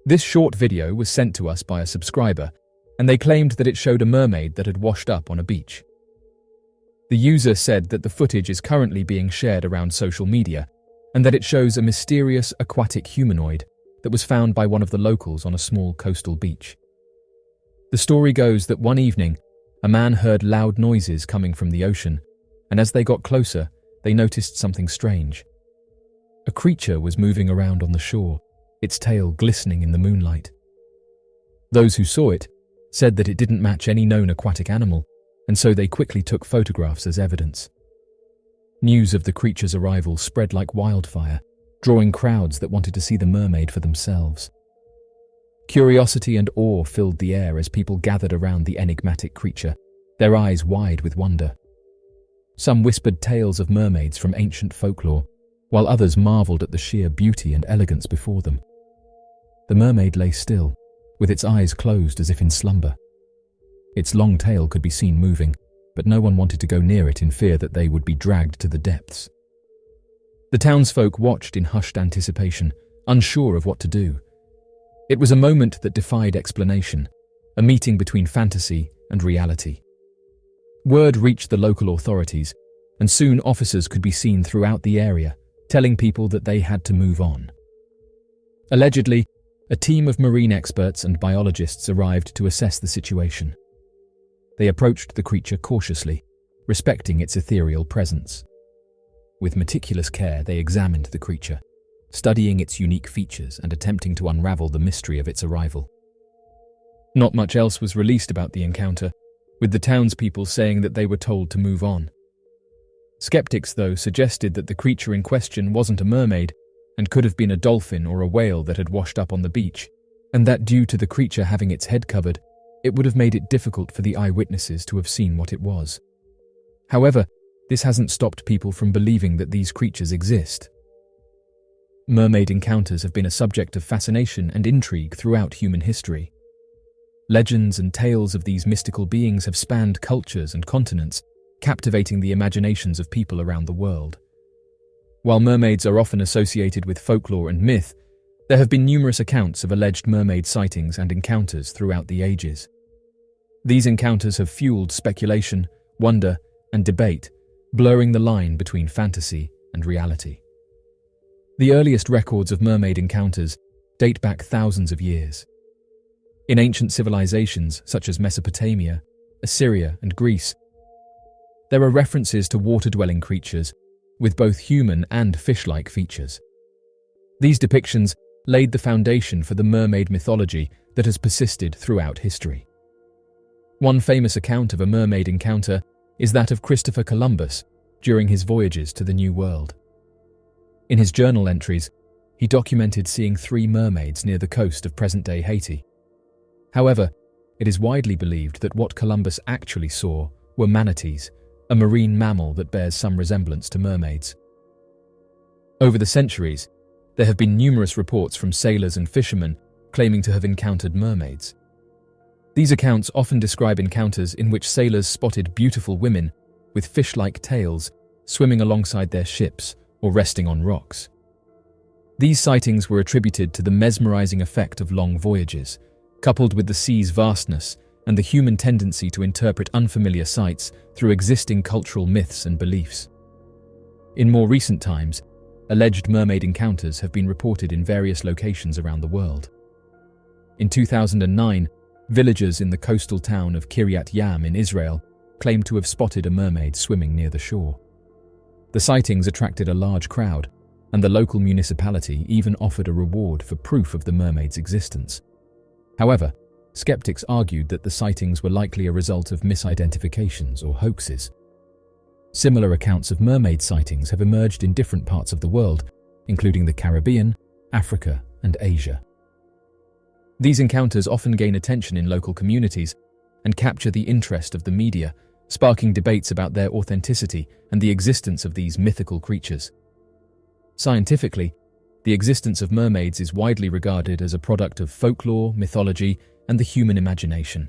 This short video was sent to us by a subscriber, and they claimed that it showed a mermaid that had washed up on a beach. The user said that the footage is currently being shared around social media, and that it shows a mysterious aquatic humanoid that was found by one of the locals on a small coastal beach. The story goes that one evening, a man heard loud noises coming from the ocean, and as they got closer, they noticed something strange. A creature was moving around on the shore, its tail glistening in the moonlight. Those who saw it said that it didn't match any known aquatic animal, and so they quickly took photographs as evidence. News of the creature's arrival spread like wildfire, drawing crowds that wanted to see the mermaid for themselves. Curiosity and awe filled the air as people gathered around the enigmatic creature, their eyes wide with wonder. Some whispered tales of mermaids from ancient folklore, while others marveled at the sheer beauty and elegance before them. The mermaid lay still, with its eyes closed as if in slumber. Its long tail could be seen moving, but no one wanted to go near it in fear that they would be dragged to the depths. The townsfolk watched in hushed anticipation, unsure of what to do. It was a moment that defied explanation, a meeting between fantasy and reality. Word reached the local authorities, and soon officers could be seen throughout the area, telling people that they had to move on. Allegedly, a team of marine experts and biologists arrived to assess the situation. They approached the creature cautiously, respecting its ethereal presence. With meticulous care, they examined the creature, studying its unique features and attempting to unravel the mystery of its arrival. Not much else was released about the encounter, with the townspeople saying that they were told to move on. Skeptics, though, suggested that the creature in question wasn't a mermaid and could have been a dolphin or a whale that had washed up on the beach, and that due to the creature having its head covered, it would have made it difficult for the eyewitnesses to have seen what it was. However, this hasn't stopped people from believing that these creatures exist. Mermaid encounters have been a subject of fascination and intrigue throughout human history. Legends and tales of these mystical beings have spanned cultures and continents, captivating the imaginations of people around the world. While mermaids are often associated with folklore and myth, there have been numerous accounts of alleged mermaid sightings and encounters throughout the ages. These encounters have fueled speculation, wonder, and debate, blurring the line between fantasy and reality. The earliest records of mermaid encounters date back thousands of years. In ancient civilizations such as Mesopotamia, Assyria, and Greece, there are references to water-dwelling creatures with both human and fish-like features. These depictions laid the foundation for the mermaid mythology that has persisted throughout history. One famous account of a mermaid encounter is that of Christopher Columbus during his voyages to the New World. In his journal entries, he documented seeing 3 mermaids near the coast of present-day Haiti. However, it is widely believed that what Columbus actually saw were manatees, a marine mammal that bears some resemblance to mermaids. Over the centuries, there have been numerous reports from sailors and fishermen claiming to have encountered mermaids. These accounts often describe encounters in which sailors spotted beautiful women with fish-like tails swimming alongside their ships or resting on rocks. These sightings were attributed to the mesmerizing effect of long voyages, coupled with the sea's vastness and the human tendency to interpret unfamiliar sights through existing cultural myths and beliefs. In more recent times, alleged mermaid encounters have been reported in various locations around the world. In 2009, villagers in the coastal town of Kiryat Yam in Israel claimed to have spotted a mermaid swimming near the shore. The sightings attracted a large crowd, and the local municipality even offered a reward for proof of the mermaid's existence. However, skeptics argued that the sightings were likely a result of misidentifications or hoaxes. Similar accounts of mermaid sightings have emerged in different parts of the world, including the Caribbean, Africa, and Asia. These encounters often gain attention in local communities and capture the interest of the media, sparking debates about their authenticity and the existence of these mythical creatures. Scientifically, the existence of mermaids is widely regarded as a product of folklore, mythology, and the human imagination.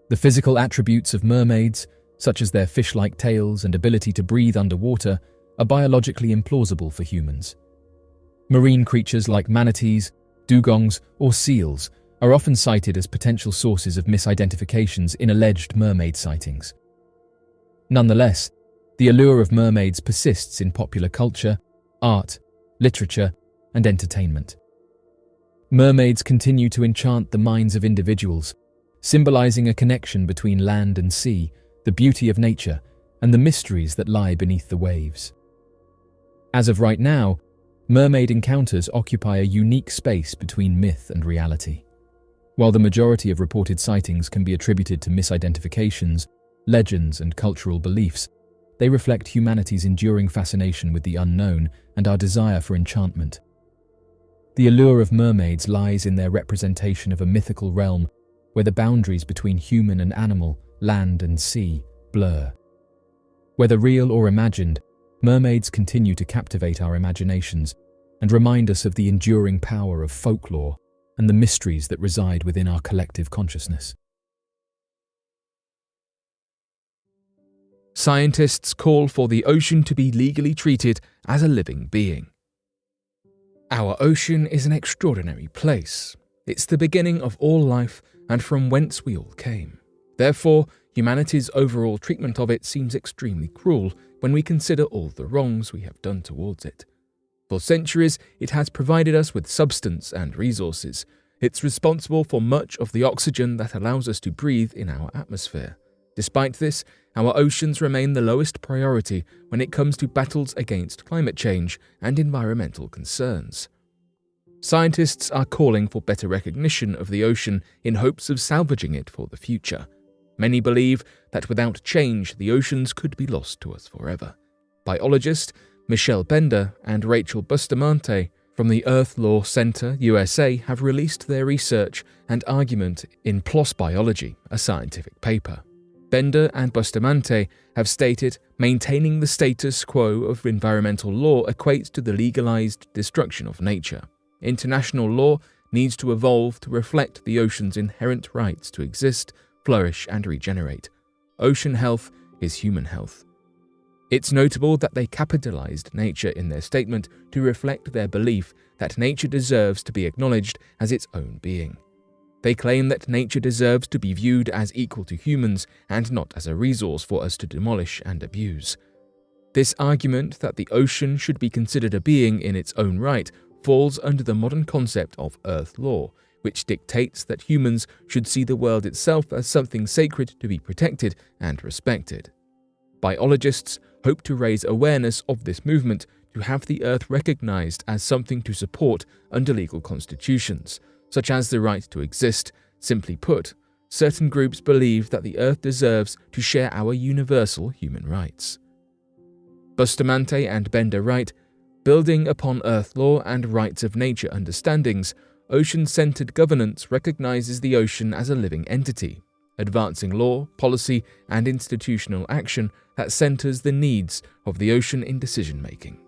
The physical attributes of mermaids, such as their fish-like tails and ability to breathe underwater, are biologically implausible for humans. Marine creatures like manatees, Dugongs, or seals, are often cited as potential sources of misidentifications in alleged mermaid sightings. Nonetheless, the allure of mermaids persists in popular culture, art, literature, and entertainment. Mermaids continue to enchant the minds of individuals, symbolizing a connection between land and sea, the beauty of nature, and the mysteries that lie beneath the waves. As of right now, mermaid encounters occupy a unique space between myth and reality. While the majority of reported sightings can be attributed to misidentifications, legends, and cultural beliefs, they reflect humanity's enduring fascination with the unknown and our desire for enchantment. The allure of mermaids lies in their representation of a mythical realm where the boundaries between human and animal, land and sea, blur. Whether real or imagined, mermaids continue to captivate our imaginations and remind us of the enduring power of folklore and the mysteries that reside within our collective consciousness. Scientists call for the ocean to be legally treated as a living being. Our ocean is an extraordinary place. It's the beginning of all life and from whence we all came. Therefore, humanity's overall treatment of it seems extremely cruel when we consider all the wrongs we have done towards it. For centuries, it has provided us with substance and resources. It's responsible for much of the oxygen that allows us to breathe in our atmosphere. Despite this, our oceans remain the lowest priority when it comes to battles against climate change and environmental concerns. Scientists are calling for better recognition of the ocean in hopes of salvaging it for the future. Many believe that without change, the oceans could be lost to us forever. Biologist Michelle Bender and Rachel Bustamante from the Earth Law Center, USA, have released their research and argument in PLOS Biology, a scientific paper. Bender and Bustamante have stated maintaining the status quo of environmental law equates to the legalized destruction of nature. International law needs to evolve to reflect the ocean's inherent rights to exist, flourish, and regenerate. Ocean health is human health. It's notable that they capitalized nature in their statement to reflect their belief that nature deserves to be acknowledged as its own being. They claim that nature deserves to be viewed as equal to humans and not as a resource for us to demolish and abuse. This argument that the ocean should be considered a being in its own right falls under the modern concept of Earth law, which dictates that humans should see the world itself as something sacred to be protected and respected. Biologists hope to raise awareness of this movement to have the Earth recognized as something to support under legal constitutions, such as the right to exist. Simply put, certain groups believe that the Earth deserves to share our universal human rights. Bustamante and Bender write, building upon Earth law and rights of nature understandings, ocean-centered governance recognizes the ocean as a living entity, advancing law, policy, and institutional action that centers the needs of the ocean in decision-making.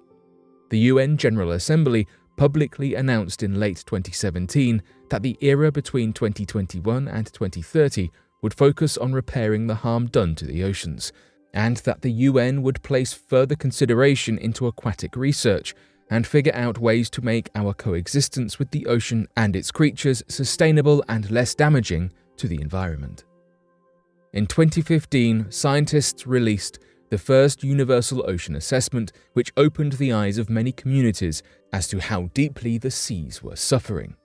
The UN General Assembly publicly announced in late 2017 that the era between 2021 and 2030 would focus on repairing the harm done to the oceans, and that the UN would place further consideration into aquatic research and figure out ways to make our coexistence with the ocean and its creatures sustainable and less damaging to the environment. In 2015, scientists released the first universal ocean assessment, which opened the eyes of many communities as to how deeply the seas were suffering.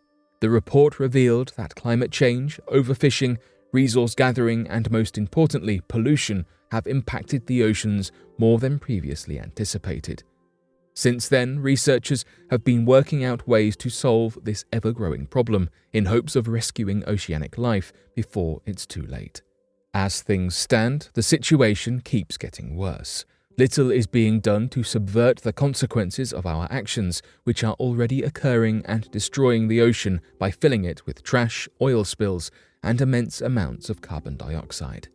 The report revealed that climate change, overfishing, resource gathering, and most importantly, pollution have impacted the oceans more than previously anticipated. Since then, researchers have been working out ways to solve this ever-growing problem in hopes of rescuing oceanic life before it's too late. As things stand, the situation keeps getting worse. Little is being done to subvert the consequences of our actions, which are already occurring and destroying the ocean by filling it with trash, oil spills, and immense amounts of carbon dioxide.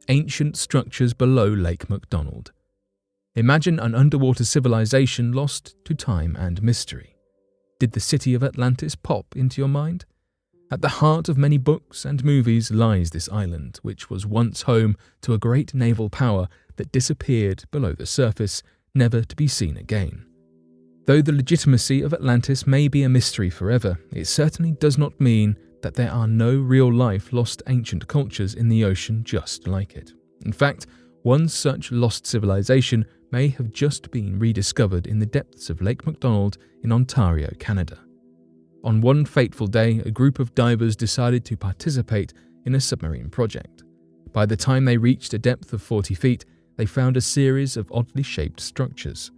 Ancient structures below Lake McDonald. Imagine an underwater civilization lost to time and mystery. Did the city of Atlantis pop into your mind? At the heart of many books and movies lies this island, which was once home to a great naval power that disappeared below the surface, never to be seen again. Though the legitimacy of Atlantis may be a mystery forever, it certainly does not mean that there are no real-life lost ancient cultures in the ocean just like it. In fact, one such lost civilization may have just been rediscovered in the depths of Lake McDonald in Ontario, Canada. On one fateful day, a group of divers decided to participate in a submarine project. By the time they reached a depth of 40 feet, they found a series of oddly shaped structures.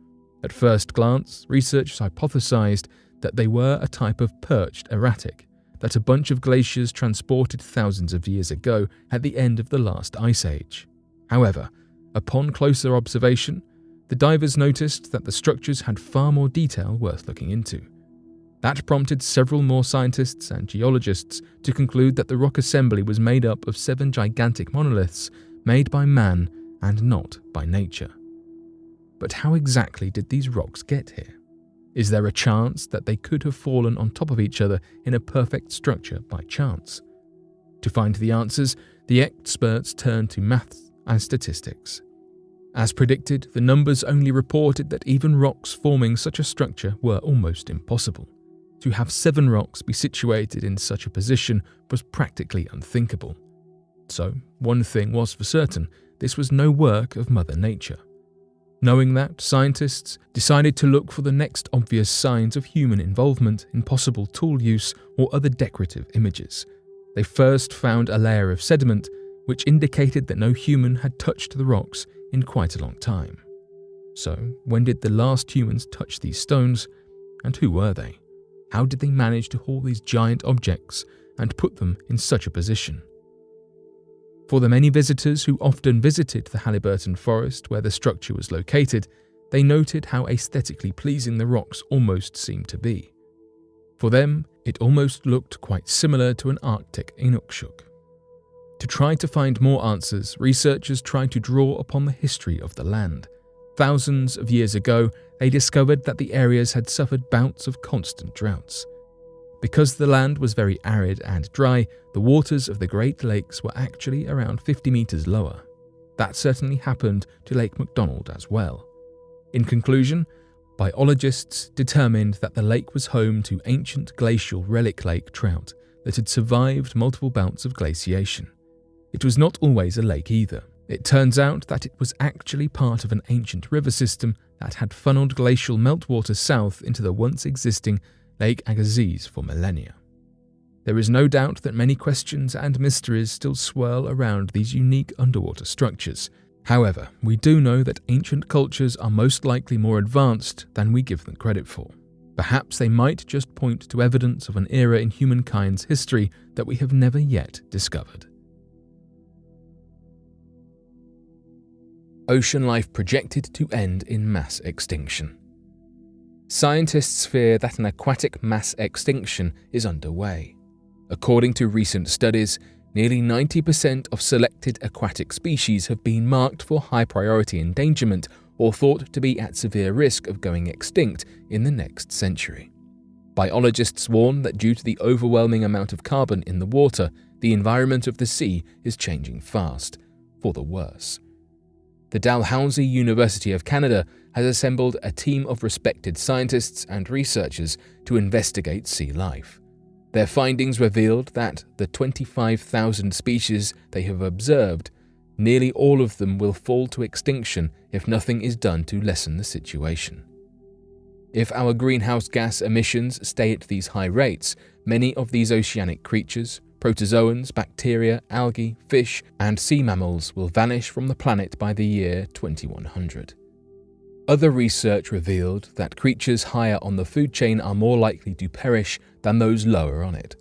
At first glance, researchers hypothesized that they were a type of perched erratic, that a bunch of glaciers transported thousands of years ago at the end of the last ice age. However, upon closer observation, the divers noticed that the structures had far more detail worth looking into. That prompted several more scientists and geologists to conclude that the rock assembly was made up of 7 gigantic monoliths made by man and not by nature. But how exactly did these rocks get here? Is there a chance that they could have fallen on top of each other in a perfect structure by chance? To find the answers, the experts turned to maths and statistics. As predicted, the numbers only reported that even rocks forming such a structure were almost impossible. To have 7 rocks be situated in such a position was practically unthinkable. So, one thing was for certain, this was no work of Mother Nature. Knowing that, scientists decided to look for the next obvious signs of human involvement in possible tool use or other decorative images. They first found a layer of sediment which indicated that no human had touched the rocks in quite a long time. So, when did the last humans touch these stones, and who were they? How did they manage to haul these giant objects and put them in such a position? For the many visitors who often visited the Halliburton forest where the structure was located, they noted how aesthetically pleasing the rocks almost seemed to be. For them, it almost looked quite similar to an Arctic Inukshuk. To try to find more answers, researchers tried to draw upon the history of the land. Thousands of years ago, they discovered that the areas had suffered bouts of constant droughts. Because the land was very arid and dry, the waters of the Great Lakes were actually around 50 meters lower. That certainly happened to Lake McDonald as well. In conclusion, biologists determined that the lake was home to ancient glacial relic lake trout that had survived multiple bouts of glaciation. It was not always a lake either. It turns out that it was actually part of an ancient river system that had funneled glacial meltwater south into the once existing Lake Agassiz for millennia. There is no doubt that many questions and mysteries still swirl around these unique underwater structures. However, we do know that ancient cultures are most likely more advanced than we give them credit for. Perhaps they might just point to evidence of an era in humankind's history that we have never yet discovered. Ocean life projected to end in mass extinction. Scientists fear that an aquatic mass extinction is underway. According to recent studies, nearly 90% of selected aquatic species have been marked for high priority endangerment or thought to be at severe risk of going extinct in the next century. Biologists warn that due to the overwhelming amount of carbon in the water, the environment of the sea is changing fast, for the worse. The Dalhousie University of Canada has assembled a team of respected scientists and researchers to investigate sea life. Their findings revealed that the 25,000 species they have observed, nearly all of them will fall to extinction if nothing is done to lessen the situation. If our greenhouse gas emissions stay at these high rates, many of these oceanic creatures, protozoans, bacteria, algae, fish, and sea mammals will vanish from the planet by the year 2100. Other research revealed that creatures higher on the food chain are more likely to perish than those lower on it.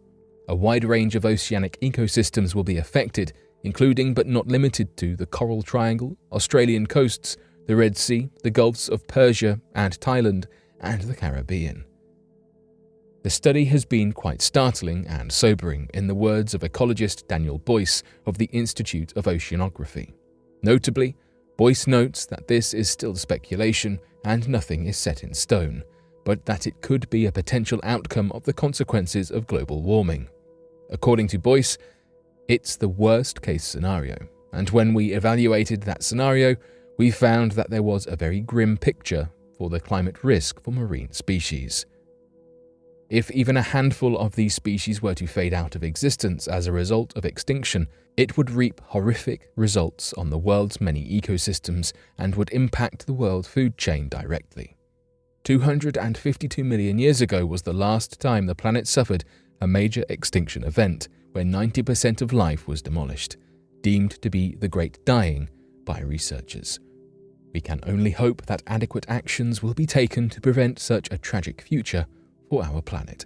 A wide range of oceanic ecosystems will be affected, including but not limited to the Coral Triangle, Australian coasts, the Red Sea, the Gulfs of Persia and Thailand, and the Caribbean. The study has been quite startling and sobering, in the words of ecologist Daniel Boyce of the Institute of Oceanography. Notably, Boyce notes that this is still speculation and nothing is set in stone, but that it could be a potential outcome of the consequences of global warming. According to Boyce, it's the worst-case scenario, and when we evaluated that scenario, we found that there was a very grim picture for the climate risk for marine species. If even a handful of these species were to fade out of existence as a result of extinction, it would reap horrific results on the world's many ecosystems and would impact the world food chain directly. 252 million years ago was the last time the planet suffered a major extinction event where 90% of life was demolished, deemed to be the Great Dying by researchers. We can only hope that adequate actions will be taken to prevent such a tragic future for our planet.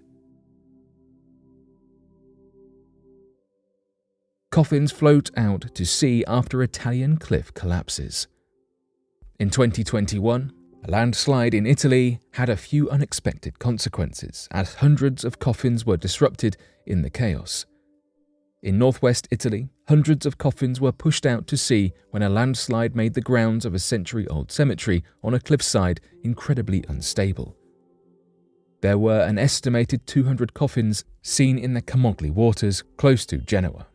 Coffins float out to sea after Italian cliff collapses. In 2021, a landslide in Italy had a few unexpected consequences as hundreds of coffins were disrupted in the chaos. In northwest Italy, hundreds of coffins were pushed out to sea when a landslide made the grounds of a century-old cemetery on a cliffside incredibly unstable. There were an estimated 200 coffins seen in the Camogli waters close to Genoa.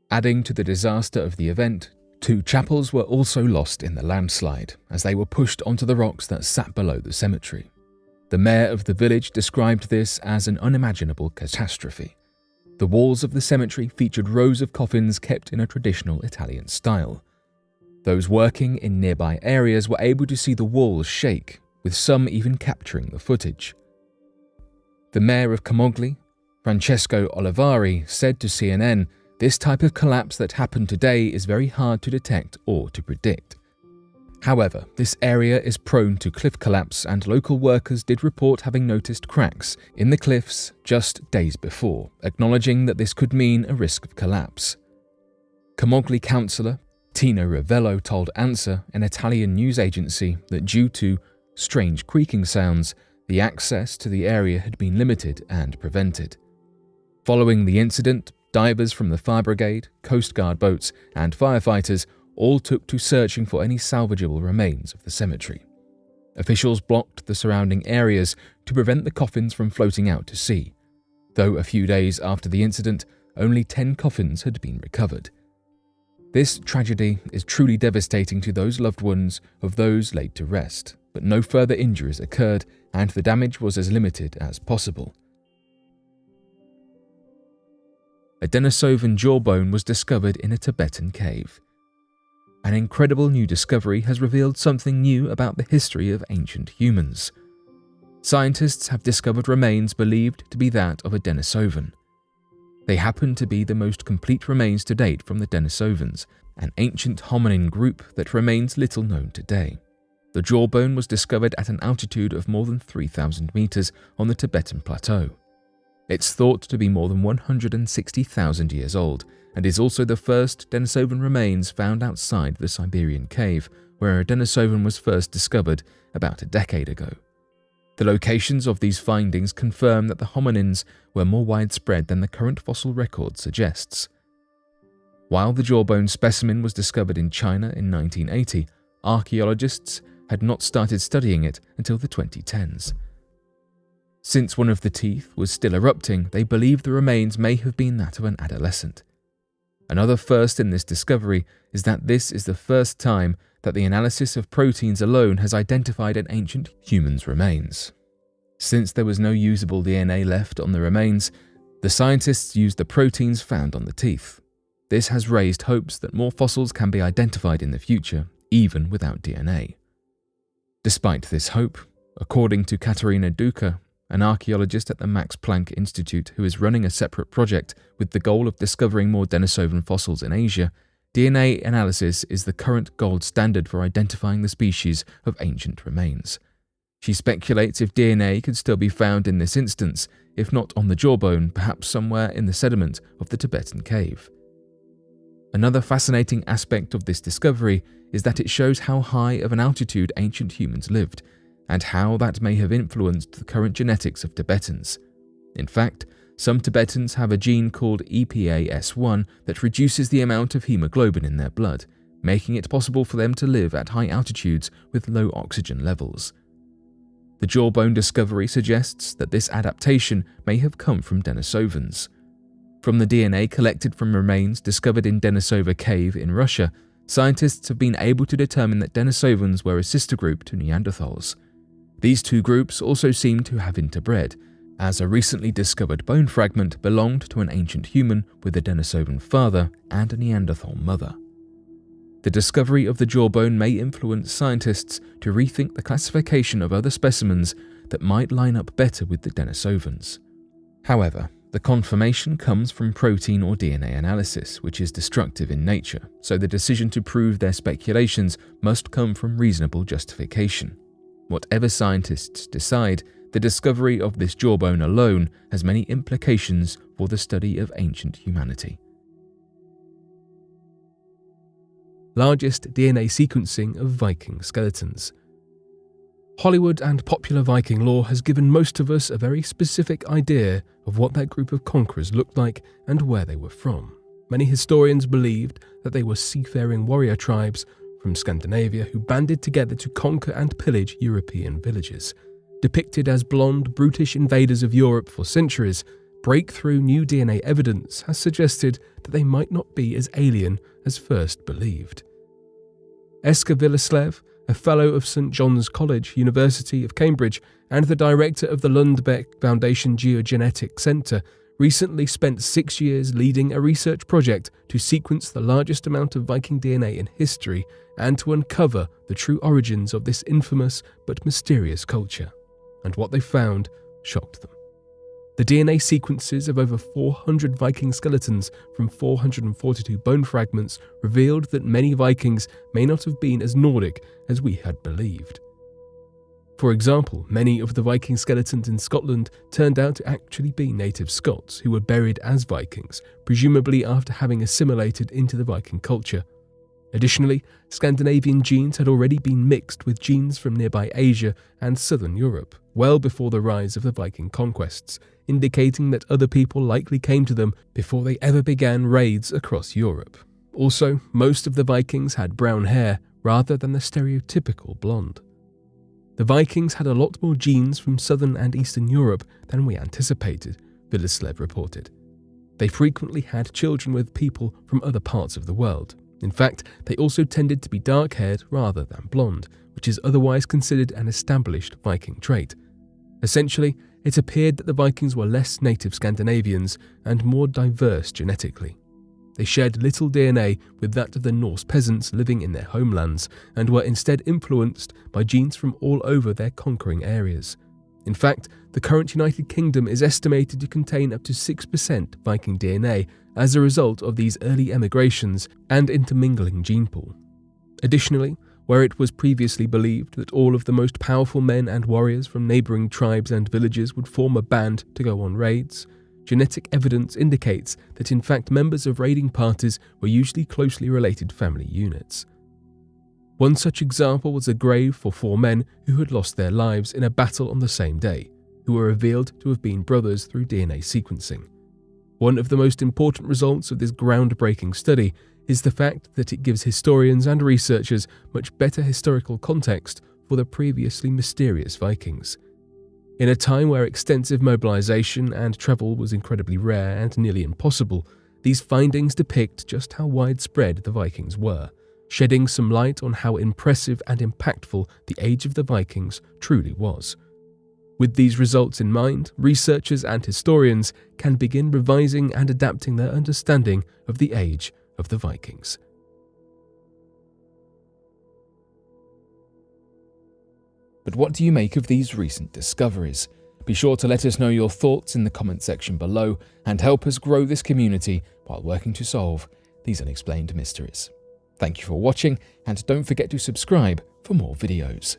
Adding to the disaster of the event, 2 chapels were also lost in the landslide as they were pushed onto the rocks that sat below the cemetery. The mayor of the village described this as an unimaginable catastrophe. The walls of the cemetery featured rows of coffins kept in a traditional Italian style. Those working in nearby areas were able to see the walls shake, with some even capturing the footage. The mayor of Camogli, Francesco Olivari, said to CNN, "This type of collapse that happened today is very hard to detect or to predict." However, this area is prone to cliff collapse and local workers did report having noticed cracks in the cliffs just days before, acknowledging that this could mean a risk of collapse. Camogli councillor Tino Ravello told ANSA, an Italian news agency, that due to strange creaking sounds, the access to the area had been limited and prevented. Following the incident, divers from the fire brigade, Coast Guard boats, and firefighters all took to searching for any salvageable remains of the cemetery. Officials blocked the surrounding areas to prevent the coffins from floating out to sea, though a few days after the incident, only 10 coffins had been recovered. This tragedy is truly devastating to those loved ones of those laid to rest, but no further injuries occurred and the damage was as limited as possible. A Denisovan jawbone was discovered in a Tibetan cave. An incredible new discovery has revealed something new about the history of ancient humans. Scientists have discovered remains believed to be that of a Denisovan. They happen to be the most complete remains to date from the Denisovans, an ancient hominin group that remains little known today. The jawbone was discovered at an altitude of more than 3,000 meters on the Tibetan plateau. It's thought to be more than 160,000 years old and is also the first Denisovan remains found outside the Siberian cave, where a Denisovan was first discovered about a decade ago. The locations of these findings confirm that the hominins were more widespread than the current fossil record suggests. While the jawbone specimen was discovered in China in 1980, archaeologists had not started studying it until the 2010s. Since one of the teeth was still erupting, they believe the remains may have been that of an adolescent. Another first in this discovery is that this is the first time that the analysis of proteins alone has identified an ancient human's remains. Since there was no usable DNA left on the remains, the scientists used the proteins found on the teeth. This has raised hopes that more fossils can be identified in the future, even without DNA. Despite this hope, according to Katarina Duca, an archaeologist at the Max Planck Institute who is running a separate project with the goal of discovering more Denisovan fossils in Asia, DNA analysis is the current gold standard for identifying the species of ancient remains. She speculates if DNA could still be found in this instance, if not on the jawbone, perhaps somewhere in the sediment of the Tibetan cave. Another fascinating aspect of this discovery is that it shows how high of an altitude ancient humans lived, and how that may have influenced the current genetics of Tibetans. In fact, some Tibetans have a gene called EPAS1 that reduces the amount of hemoglobin in their blood, making it possible for them to live at high altitudes with low oxygen levels. The jawbone discovery suggests that this adaptation may have come from Denisovans. From the DNA collected from remains discovered in Denisova Cave in Russia, scientists have been able to determine that Denisovans were a sister group to Neanderthals. These two groups also seem to have interbred, as a recently discovered bone fragment belonged to an ancient human with a Denisovan father and a Neanderthal mother. The discovery of the jawbone may influence scientists to rethink the classification of other specimens that might line up better with the Denisovans. However, the confirmation comes from protein or DNA analysis, which is destructive in nature, so the decision to prove their speculations must come from reasonable justification. Whatever scientists decide, the discovery of this jawbone alone has many implications for the study of ancient humanity. Largest DNA sequencing of Viking skeletons. Hollywood and popular Viking lore has given most of us a very specific idea of what that group of conquerors looked like and where they were from. Many historians believed that they were seafaring warrior tribes from Scandinavia who banded together to conquer and pillage European villages. Depicted as blonde, brutish invaders of Europe for centuries, breakthrough new DNA evidence has suggested that they might not be as alien as first believed. Eska Villeslev, a fellow of St John's College, University of Cambridge, and the director of the Lundbeck Foundation Geogenetic Centre, recently spent 6 years leading a research project to sequence the largest amount of Viking DNA in history and to uncover the true origins of this infamous but mysterious culture. And what they found shocked them. The DNA sequences of over 400 Viking skeletons from 442 bone fragments revealed that many Vikings may not have been as Nordic as we had believed. For example, many of the Viking skeletons in Scotland turned out to actually be native Scots who were buried as Vikings, presumably after having assimilated into the Viking culture. Additionally, Scandinavian genes had already been mixed with genes from nearby Asia and southern Europe, well before the rise of the Viking conquests, indicating that other people likely came to them before they ever began raids across Europe. Also, most of the Vikings had brown hair rather than the stereotypical blonde. The Vikings had a lot more genes from southern and eastern Europe than we anticipated, Villeslev reported. They frequently had children with people from other parts of the world. In fact, they also tended to be dark-haired rather than blonde, which is otherwise considered an established Viking trait. Essentially, it appeared that the Vikings were less native Scandinavians and more diverse genetically. They shared little DNA with that of the Norse peasants living in their homelands and were instead influenced by genes from all over their conquering areas. In fact, the current United Kingdom is estimated to contain up to 6% Viking DNA as a result of these early emigrations and intermingling gene pool. Additionally, where it was previously believed that all of the most powerful men and warriors from neighbouring tribes and villages would form a band to go on raids, genetic evidence indicates that in fact members of raiding parties were usually closely related family units. One such example was a grave for 4 men who had lost their lives in a battle on the same day, who were revealed to have been brothers through DNA sequencing. One of the most important results of this groundbreaking study is the fact that it gives historians and researchers much better historical context for the previously mysterious Vikings. In a time where extensive mobilization and travel was incredibly rare and nearly impossible, these findings depict just how widespread the Vikings were, shedding some light on how impressive and impactful the age of the Vikings truly was. With these results in mind, researchers and historians can begin revising and adapting their understanding of the age of the Vikings. But what do you make of these recent discoveries? Be sure to let us know your thoughts in the comment section below and help us grow this community while working to solve these unexplained mysteries. Thank you for watching, and don't forget to subscribe for more videos.